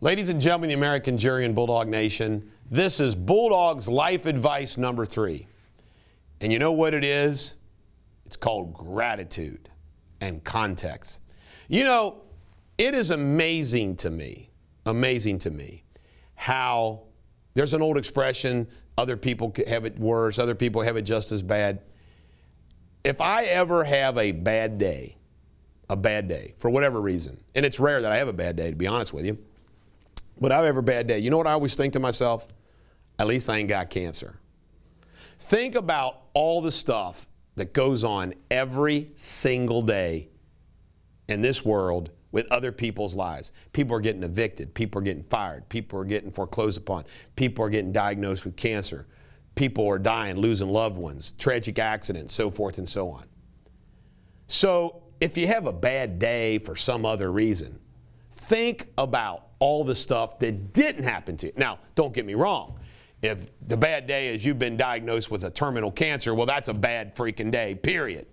Ladies and gentlemen, the American jury and Bulldog Nation, this is Bulldog's life advice number 3. And you know what it is? It's called gratitude and context. You know, it is amazing to me how there's an old expression, other people have it worse, other people have it just as bad. If I ever have a bad day, for whatever reason, and it's rare that I have a bad day, to be honest with you, but I have a bad day, you know what I always think to myself? At least I ain't got cancer. Think about all the stuff that goes on every single day in this world with other people's lives. People are getting evicted. People are getting fired. People are getting foreclosed upon. People are getting diagnosed with cancer. People are dying, losing loved ones, tragic accidents, so forth and so on. So if you have a bad day for some other reason, think about all the stuff that didn't happen to you. Now, don't get me wrong. If the bad day is you've been diagnosed with a terminal cancer, well, that's a bad freaking day, period.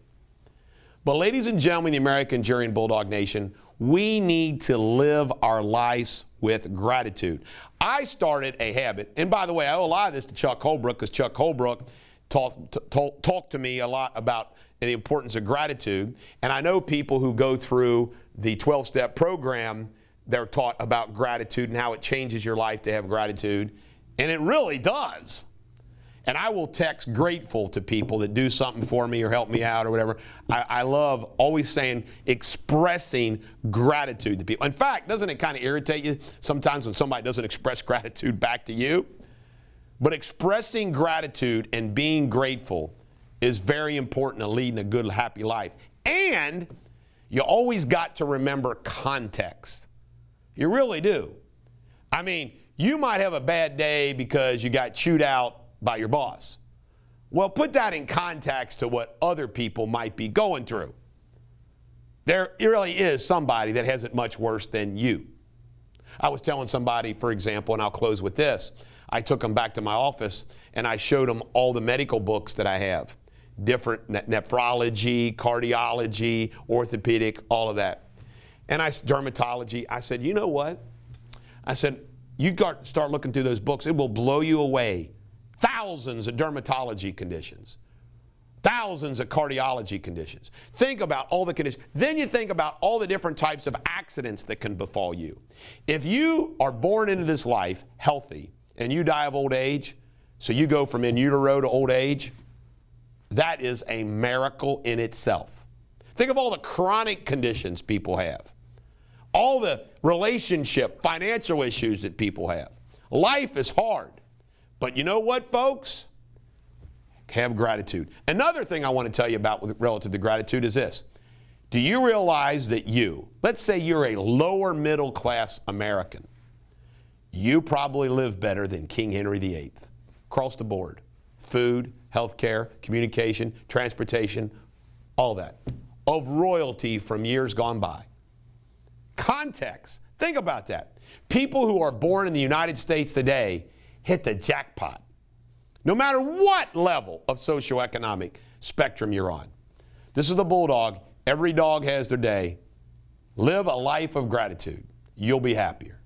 But ladies and gentlemen, the American jury and Bulldog Nation, we need to live our lives with gratitude. I started a habit, and by the way, I owe a lot of this to Chuck Holbrook, because Chuck Holbrook talked to me a lot about the importance of gratitude. And I know people who go through the 12-step program, they're taught about gratitude and how it changes your life to have gratitude. And it really does. And I will text grateful to people that do something for me or help me out or whatever. I love always saying, expressing gratitude to people. In fact, doesn't it kind of irritate you sometimes when somebody doesn't express gratitude back to you? But expressing gratitude and being grateful is very important to leading a good, happy life. And you always got to remember context. You really do. I mean, you might have a bad day because you got chewed out by your boss. Well, put that in context to what other people might be going through. There really is somebody that has it much worse than you. I was telling somebody, for example, and I'll close with this. I took them back to my office and I showed them all the medical books that I have. Different nephrology, cardiology, orthopedic, all of that. And dermatology. I said, you know what? I said, you start looking through those books. It will blow you away. Thousands of dermatology conditions. Thousands of cardiology conditions. Think about all the conditions. Then you think about all the different types of accidents that can befall you. If you are born into this life healthy and you die of old age, so you go from in utero to old age, that is a miracle in itself. Think of all the chronic conditions people have. All the relationship, financial issues that people have. Life is hard. But you know what, folks? Have gratitude. Another thing I want to tell you about relative to gratitude is this. Do you realize that let's say you're a lower middle class American, you probably live better than King Henry VIII. Across the board. Food, healthcare, communication, transportation, all that. Of royalty from years gone by. Context. Think about that. People who are born in the United States today hit the jackpot. No matter what level of socioeconomic spectrum you're on. This is the Bulldog. Every dog has their day. Live a life of gratitude. You'll be happier.